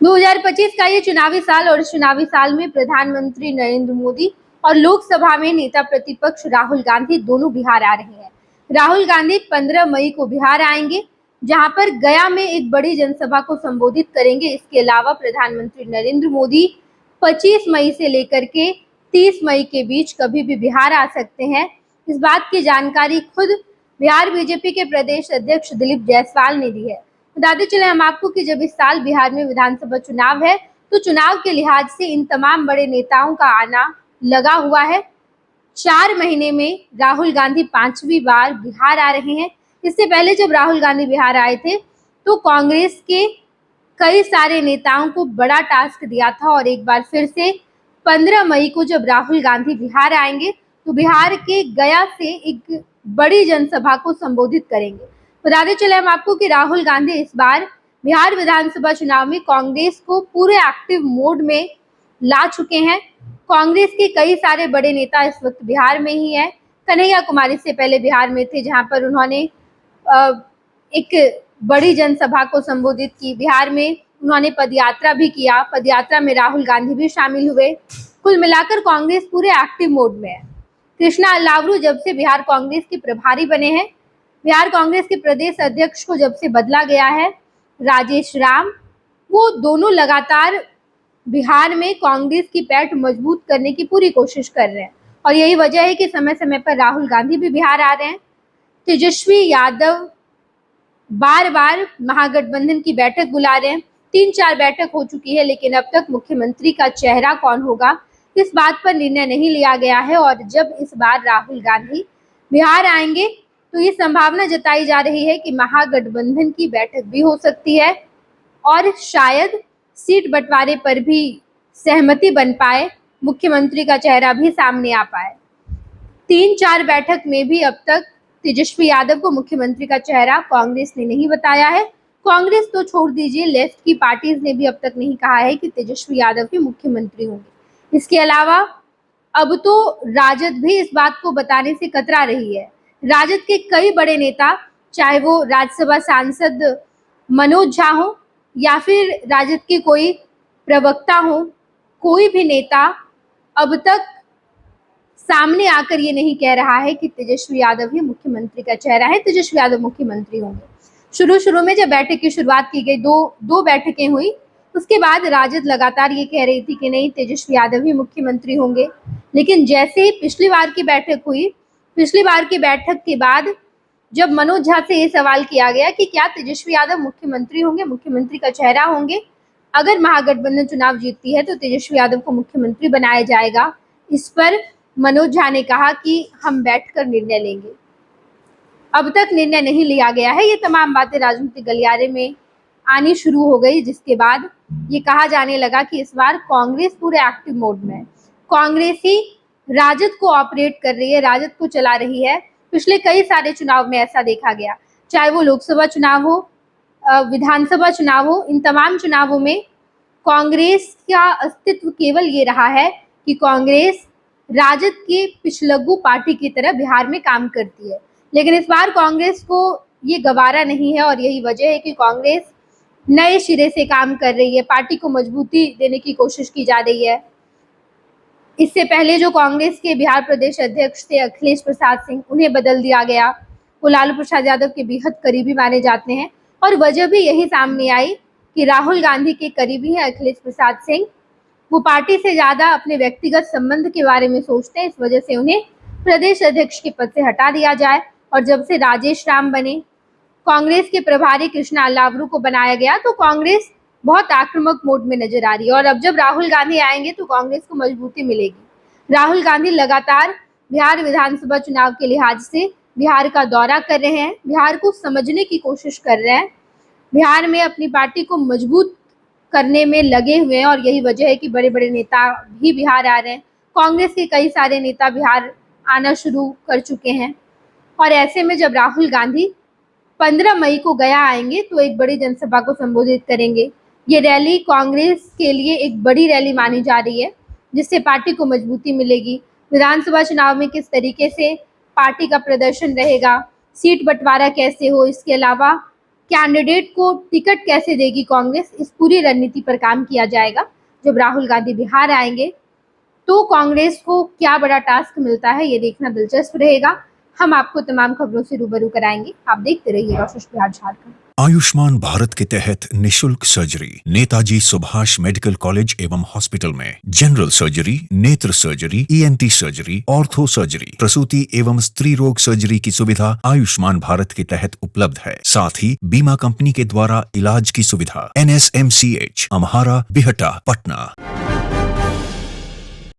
2025 का ये चुनावी साल और इस चुनावी साल में प्रधानमंत्री नरेंद्र मोदी और लोकसभा में नेता प्रतिपक्ष राहुल गांधी दोनों बिहार आ रहे हैं। राहुल गांधी 15 मई को बिहार आएंगे, जहां पर गया में एक बड़ी जनसभा को संबोधित करेंगे। इसके अलावा प्रधानमंत्री नरेंद्र मोदी 25 मई से लेकर के 30 मई के बीच कभी भी बिहार आ सकते हैं। इस बात की जानकारी खुद बिहार बीजेपी के प्रदेश अध्यक्ष दिलीप जायसवाल ने दी है। बताते चले हम आपको कि जब इस साल बिहार में विधानसभा चुनाव है, तो चुनाव के लिहाज से इन तमाम बड़े नेताओं का आना लगा हुआ है। 4 महीने में राहुल गांधी 5वीं बार बिहार आ रहे हैं। इससे पहले जब राहुल गांधी बिहार आए थे, तो कांग्रेस के कई सारे नेताओं को बड़ा टास्क दिया था और एक बार फिर से 15 मई को जब राहुल गांधी बिहार आएंगे, तो बिहार के गया से एक बड़ी जनसभा को संबोधित करेंगे। बताते चले हम आपको कि राहुल गांधी इस बार बिहार विधानसभा चुनाव में कांग्रेस को पूरे एक्टिव मोड में ला चुके हैं। कांग्रेस के कई सारे बड़े नेता इस वक्त बिहार में ही हैं। कन्हैया कुमार इससे पहले बिहार में थे, जहां पर उन्होंने एक बड़ी जनसभा को संबोधित की। बिहार में उन्होंने पदयात्रा भी किया। पदयात्रा में राहुल गांधी भी शामिल हुए। कुल मिलाकर कांग्रेस पूरे एक्टिव मोड में है। कृष्णा अल्लावरू जब से बिहार कांग्रेस के प्रभारी बने हैं, बिहार कांग्रेस के प्रदेश अध्यक्ष को जब से बदला गया है राजेश राम, वो दोनों लगातार बिहार में कांग्रेस की पैठ मजबूत करने की पूरी कोशिश कर रहे हैं और यही वजह है कि समय समय पर राहुल गांधी भी बिहार आ रहे हैं। तेजस्वी यादव बार बार महागठबंधन की बैठक बुला रहे हैं। 3-4 बैठक हो चुकी है, लेकिन अब तक मुख्यमंत्री का चेहरा कौन होगा इस बात पर निर्णय नहीं लिया गया है। और जब इस बार राहुल गांधी बिहार आएंगे, तो ये संभावना जताई जा रही है कि महागठबंधन की बैठक भी हो सकती है और शायद सीट बंटवारे पर भी सहमति बन पाए, मुख्यमंत्री का चेहरा भी सामने आ पाए। 3-4 बैठक में भी अब तक तेजस्वी यादव को मुख्यमंत्री का चेहरा कांग्रेस ने नहीं बताया है। कांग्रेस तो छोड़ दीजिए, लेफ्ट की पार्टीज ने भी अब तक नहीं कहा है कि तेजस्वी यादव के मुख्यमंत्री होंगे। इसके अलावा अब तो राजद भी इस बात को बताने से कतरा रही है। राजद के कई बड़े नेता, चाहे वो राज्यसभा सांसद मनोज झा हो या फिर राजद के कोई प्रवक्ता हो, कोई भी नेता अब तक सामने आकर ये नहीं कह रहा है कि तेजस्वी यादव ही मुख्यमंत्री का चेहरा है, तेजस्वी यादव मुख्यमंत्री होंगे। शुरू में जब बैठक की शुरुआत की गई, दो बैठकें हुई, उसके बाद राजद लगातार ये कह रही थी कि नहीं, तेजस्वी यादव ही मुख्यमंत्री होंगे। लेकिन जैसे ही पिछली बार की बैठक हुई, पिछली बार की बैठक के बाद जब मनोज झा से ये सवाल किया गया कि क्या तेजस्वी यादव मुख्यमंत्री होंगे, मुख्यमंत्री का चेहरा होंगे, अगर महागठबंधन चुनाव जीतती है तो तेजस्वी यादव को मुख्यमंत्री बनाया जाएगा, इस पर मनोज झा ने कहा कि हम बैठकर निर्णय लेंगे। अब तक निर्णय नहीं लिया गया है। ये तमाम बातें राजनीतिक गलियारे में आनी शुरू हो गई, जिसके बाद ये कहा जाने लगा कि इस बार कांग्रेस पूरे एक्टिव मोड में है। कांग्रेस ही राजद को ऑपरेट कर रही है, राजद को चला रही है। पिछले कई सारे चुनाव में ऐसा देखा गया, चाहे वो लोकसभा चुनाव हो, विधानसभा चुनाव हो, इन तमाम चुनावों में कांग्रेस का अस्तित्व केवल ये रहा है कि कांग्रेस राजद के पिछलग्गू पार्टी की तरह बिहार में काम करती है। लेकिन इस बार कांग्रेस को ये गवारा नहीं है और यही वजह है कि कांग्रेस नए सिरे से काम कर रही है, पार्टी को मजबूती देने की कोशिश की जा रही है। इससे पहले जो कांग्रेस के बिहार प्रदेश अध्यक्ष थे अखिलेश प्रसाद सिंह, उन्हें बदल दिया गया। वो लालू प्रसाद यादव के बेहद करीबी माने जाते हैं और वजह भी यही सामने आई कि राहुल गांधी के करीबी हैं अखिलेश प्रसाद सिंह। वो पार्टी से ज्यादा अपने व्यक्तिगत संबंध के बारे में सोचते हैं, इस वजह से उन्हें प्रदेश अध्यक्ष के पद से हटा दिया जाए। और जब से राजेश राम बने, कांग्रेस के प्रभारी कृष्णा अल्लावरू को बनाया गया, तो कांग्रेस बहुत आक्रामक मोड में नजर आ रही है। और अब जब राहुल गांधी आएंगे तो कांग्रेस को मजबूती मिलेगी। राहुल गांधी लगातार बिहार विधानसभा चुनाव के लिहाज से बिहार का दौरा कर रहे हैं, बिहार को समझने की कोशिश कर रहे हैं, बिहार में अपनी पार्टी को मजबूत करने में लगे हुए हैं और यही वजह है कि बड़े बड़े नेता भी बिहार आ रहे हैं। कांग्रेस के कई सारे नेता बिहार आना शुरू कर चुके हैं और ऐसे में जब राहुल गांधी 15 मई को गया आएंगे तो एक बड़ी जनसभा को संबोधित करेंगे। ये रैली कांग्रेस के लिए एक बड़ी रैली मानी जा रही है, जिससे पार्टी को मजबूती मिलेगी। विधानसभा चुनाव में किस तरीके से पार्टी का प्रदर्शन रहेगा, सीट बंटवारा कैसे हो, इसके अलावा कैंडिडेट को टिकट कैसे देगी कांग्रेस, इस पूरी रणनीति पर काम किया जाएगा। जब राहुल गांधी बिहार आएंगे तो कांग्रेस को क्या बड़ा टास्क मिलता है, ये देखना दिलचस्प रहेगा। हम आपको तमाम खबरों से रूबरू कराएंगे। आप देखते रहिएगा स्वच्छ बिहार झारखंड। आयुष्मान भारत के तहत निशुल्क surgery Netaji Subhash medical college एवं हॉस्पिटल में जनरल सर्जरी, नेत्र surgery, ENT surgery, ortho surgery, प्रसूति एवं स्त्री रोग सर्जरी की सुविधा आयुष्मान भारत के तहत उपलब्ध है। साथ ही बीमा कंपनी के द्वारा इलाज की सुविधा। NSMCH, अम्हारा, बिहटा, पटना।